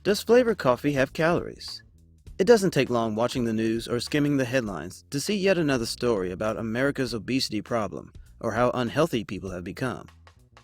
Does flavored coffee have calories? It doesn't take long watching the news or skimming the headlines to see yet another story about America's obesity problem or how unhealthy people have become.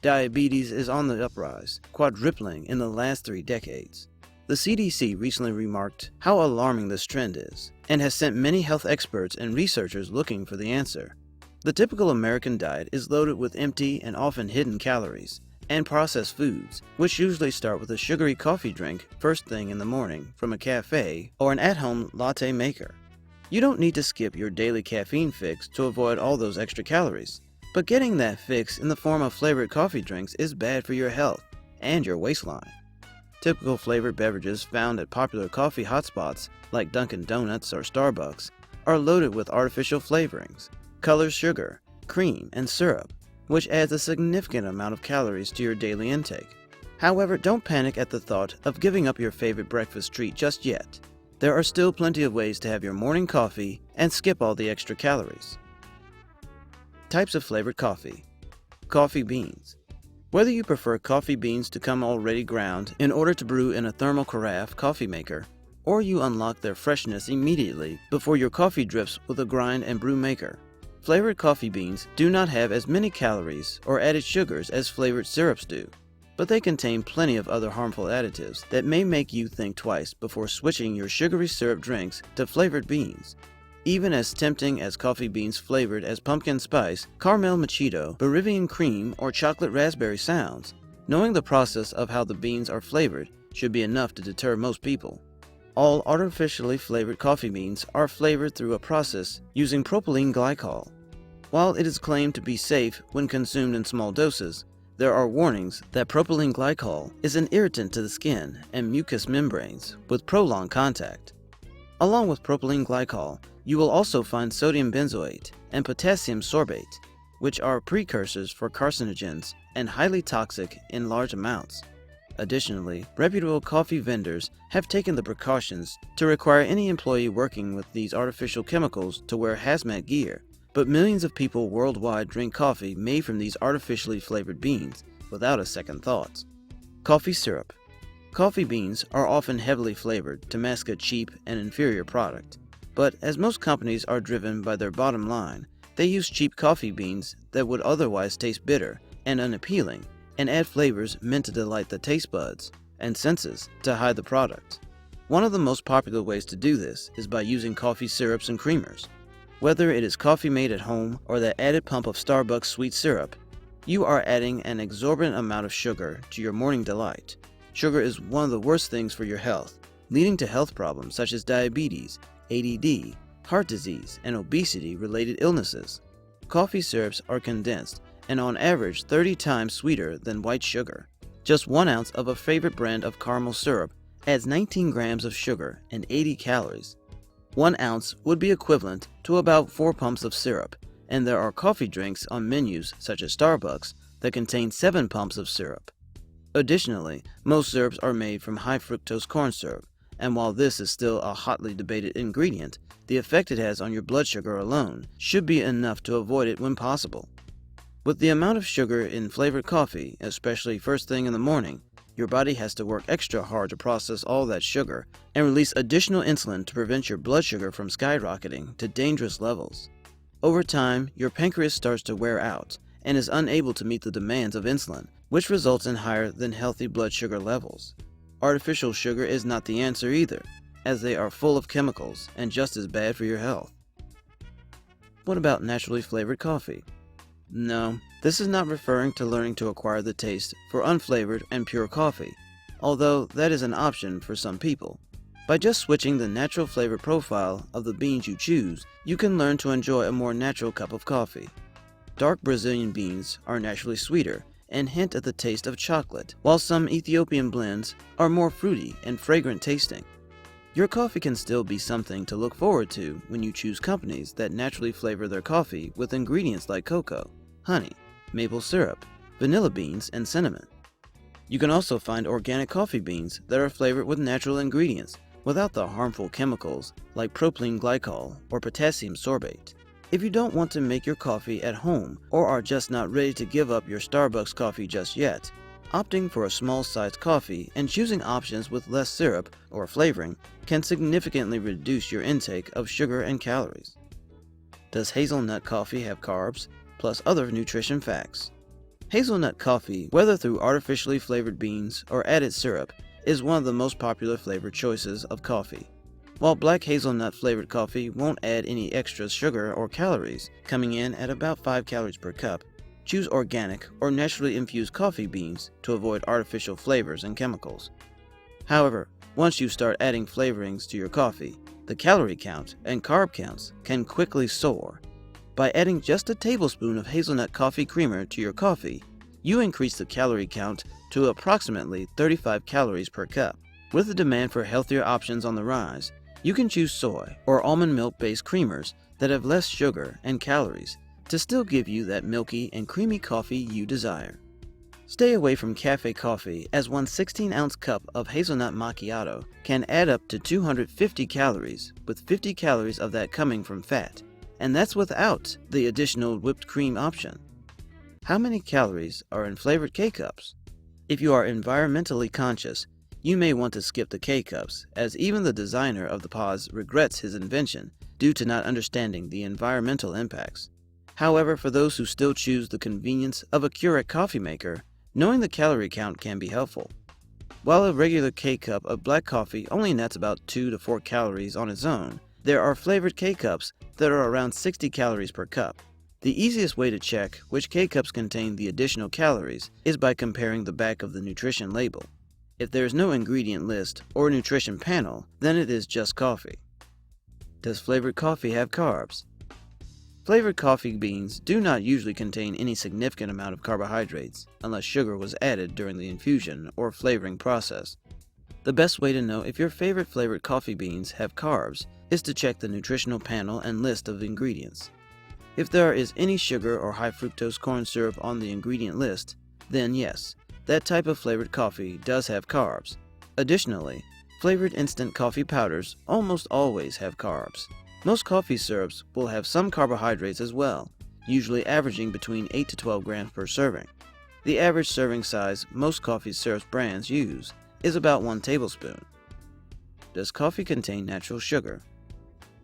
Diabetes is on the uprise, quadrupling in the last 3 decades. The CDC recently remarked how alarming this trend is and has sent many health experts and researchers looking for the answer. The typical American diet is loaded with empty and often hidden calories and processed foods, which usually start with a sugary coffee drink first thing in the morning from a cafe or an at-home latte maker. You don't need to skip your daily caffeine fix to avoid all those extra calories, but getting that fix in the form of flavored coffee drinks is bad for your health and your waistline. Typical flavored beverages found at popular coffee hotspots like Dunkin Donuts or Starbucks are loaded with artificial flavorings, colored sugar, cream, and syrup, which adds a significant amount of calories to your daily intake. However, don't panic at the thought of giving up your favorite breakfast treat just yet. There are still plenty of ways to have your morning coffee and skip all the extra calories. Types of flavored coffee. Coffee beans. Whether you prefer coffee beans to come already ground in order to brew in a thermal carafe coffee maker, or you unlock their freshness immediately before your coffee drips with a grind and brew maker. Flavored coffee beans do not have as many calories or added sugars as flavored syrups do, but they contain plenty of other harmful additives that may make you think twice before switching your sugary syrup drinks to flavored beans. Even as tempting as coffee beans flavored as pumpkin spice, caramel macchiato, Bolivian cream, or chocolate raspberry sounds, knowing the process of how the beans are flavored should be enough to deter most people. All artificially flavored coffee beans are flavored through a process using propylene glycol. While it is claimed to be safe when consumed in small doses, there are warnings that propylene glycol is an irritant to the skin and mucous membranes with prolonged contact. Along with propylene glycol, you will also find sodium benzoate and potassium sorbate, which are precursors for carcinogens and highly toxic in large amounts. Additionally, reputable coffee vendors have taken the precautions to require any employee working with these artificial chemicals to wear hazmat gear, but millions of people worldwide drink coffee made from these artificially flavored beans without a second thought. Coffee syrup. Coffee beans are often heavily flavored to mask a cheap and inferior product, but as most companies are driven by their bottom line, they use cheap coffee beans that would otherwise taste bitter and unappealing and add flavors meant to delight the taste buds and senses to hide the product. One of the most popular ways to do this is by using coffee syrups and creamers. Whether it is coffee made at home or the added pump of Starbucks sweet syrup, you are adding an exorbitant amount of sugar to your morning delight. Sugar is one of the worst things for your health, leading to health problems such as diabetes, ADD, heart disease, and obesity-related illnesses. Coffee syrups are condensed and on average 30 times sweeter than white sugar. Just 1 ounce of a favorite brand of caramel syrup adds 19 grams of sugar and 80 calories. 1 ounce would be equivalent to about 4 pumps of syrup, and there are coffee drinks on menus such as Starbucks that contain 7 pumps of syrup. Additionally, most syrups are made from high fructose corn syrup, and while this is still a hotly debated ingredient, the effect it has on your blood sugar alone should be enough to avoid it when possible. With the amount of sugar in flavored coffee, especially first thing in the morning, your body has to work extra hard to process all that sugar and release additional insulin to prevent your blood sugar from skyrocketing to dangerous levels. Over time, your pancreas starts to wear out and is unable to meet the demands of insulin, which results in higher than healthy blood sugar levels. Artificial sugar is not the answer either, as they are full of chemicals and just as bad for your health. What about naturally flavored coffee? No, this is not referring to learning to acquire the taste for unflavored and pure coffee, although that is an option for some people. By just switching the natural flavor profile of the beans you choose, you can learn to enjoy a more natural cup of coffee. Dark Brazilian beans are naturally sweeter and hint at the taste of chocolate, while some Ethiopian blends are more fruity and fragrant tasting. Your coffee can still be something to look forward to when you choose companies that naturally flavor their coffee with ingredients like cocoa, honey, maple syrup, vanilla beans, and cinnamon. You can also find organic coffee beans that are flavored with natural ingredients without the harmful chemicals like propylene glycol or potassium sorbate. If you don't want to make your coffee at home or are just not ready to give up your Starbucks coffee just yet, Opting for a small-sized coffee and choosing options with less syrup or flavoring can significantly reduce your intake of sugar and calories. Does hazelnut coffee have carbs? Plus other nutrition facts. Hazelnut coffee, whether through artificially flavored beans or added syrup, is one of the most popular flavored choices of coffee. While black hazelnut flavored coffee won't add any extra sugar or calories, coming in at about 5 calories per cup, choose organic or naturally infused coffee beans to avoid artificial flavors and chemicals. However, once you start adding flavorings to your coffee, the calorie count and carb counts can quickly soar. By adding just a tablespoon of hazelnut coffee creamer to your coffee, you increase the calorie count to approximately 35 calories per cup. With the demand for healthier options on the rise, you can choose soy or almond milk-based creamers that have less sugar and calories to still give you that milky and creamy coffee you desire. Stay away from cafe coffee, as one 16-ounce cup of hazelnut macchiato can add up to 250 calories, with 50 calories of that coming from fat, and that's without the additional whipped cream option. How many calories are in flavored K-Cups? If you are environmentally conscious, you may want to skip the K-Cups, as even the designer of the pods regrets his invention due to not understanding the environmental impacts. However, for those who still choose the convenience of a Keurig coffee maker, knowing the calorie count can be helpful. While a regular K-Cup of black coffee only nets about 2 to 4 calories on its own, there are flavored K-Cups that are around 60 calories per cup. The easiest way to check which K-Cups contain the additional calories is by comparing the back of the nutrition label. If there is no ingredient list or nutrition panel, then it is just coffee. Does flavored coffee have carbs? Flavored coffee beans do not usually contain any significant amount of carbohydrates unless sugar was added during the infusion or flavoring process. The best way to know if your favorite flavored coffee beans have carbs is to check the nutritional panel and list of ingredients. If there is any sugar or high fructose corn syrup on the ingredient list, then yes, that type of flavored coffee does have carbs. Additionally, flavored instant coffee powders almost always have carbs. Most coffee syrups will have some carbohydrates as well, usually averaging between 8 to 12 grams per serving. The average serving size most coffee syrup brands use is about 1 tablespoon. Does coffee contain natural sugar?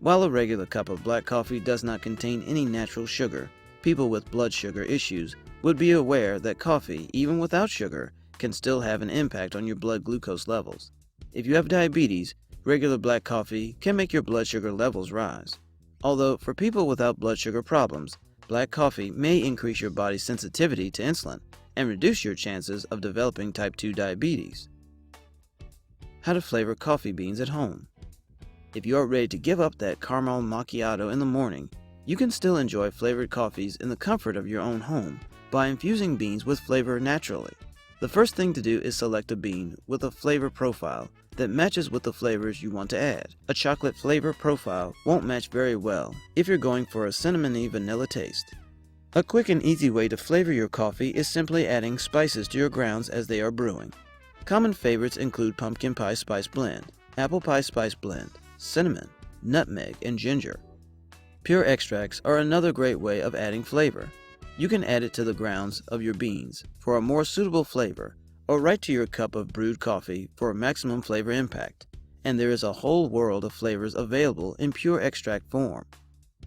While a regular cup of black coffee does not contain any natural sugar, people with blood sugar issues would be aware that coffee, even without sugar, can still have an impact on your blood glucose levels. If you have diabetes, regular black coffee can make your blood sugar levels rise. Although for people without blood sugar problems, black coffee may increase your body's sensitivity to insulin and reduce your chances of developing type 2 diabetes. How to flavor coffee beans at home. If you are ready to give up that caramel macchiato in the morning, you can still enjoy flavored coffees in the comfort of your own home by infusing beans with flavor naturally. The first thing to do is select a bean with a flavor profile that matches with the flavors you want to add. A chocolate flavor profile won't match very well if you're going for a cinnamony vanilla taste. A quick and easy way to flavor your coffee is simply adding spices to your grounds as they are brewing. Common favorites include pumpkin pie spice blend, apple pie spice blend, cinnamon, nutmeg, and ginger. Pure extracts are another great way of adding flavor. You can add it to the grounds of your beans for a more suitable flavor, or right to your cup of brewed coffee for a maximum flavor impact. And there is a whole world of flavors available in pure extract form.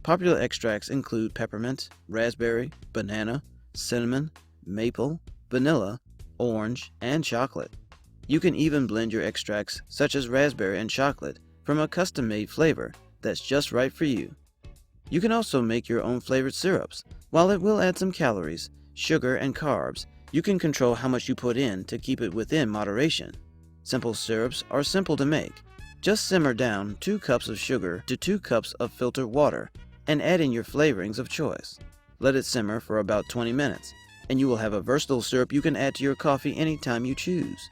Popular extracts include peppermint, raspberry, banana, cinnamon, maple, vanilla, orange, and chocolate. You can even blend your extracts such as raspberry and chocolate from a custom-made flavor that's just right for you. You can also make your own flavored syrups. While it will add some calories, sugar, and carbs, you can control how much you put in to keep it within moderation. Simple syrups are simple to make. Just simmer down 2 cups of sugar to 2 cups of filtered water and add in your flavorings of choice. Let it simmer for about 20 minutes, and you will have a versatile syrup you can add to your coffee anytime you choose.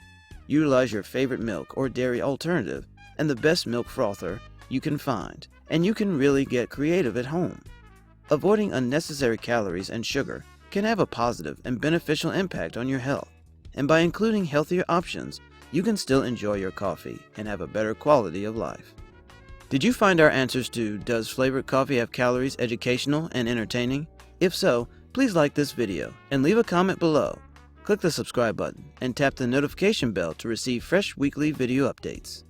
Utilize your favorite milk or dairy alternative and the best milk frother you can find, and you can really get creative at home. Avoiding unnecessary calories and sugar can have a positive and beneficial impact on your health, and by including healthier options, you can still enjoy your coffee and have a better quality of life. Did you find our answers to Does Flavored Coffee Have Calories educational and entertaining? If so, please like this video and leave a comment below. Click the subscribe button and tap the notification bell to receive fresh weekly video updates.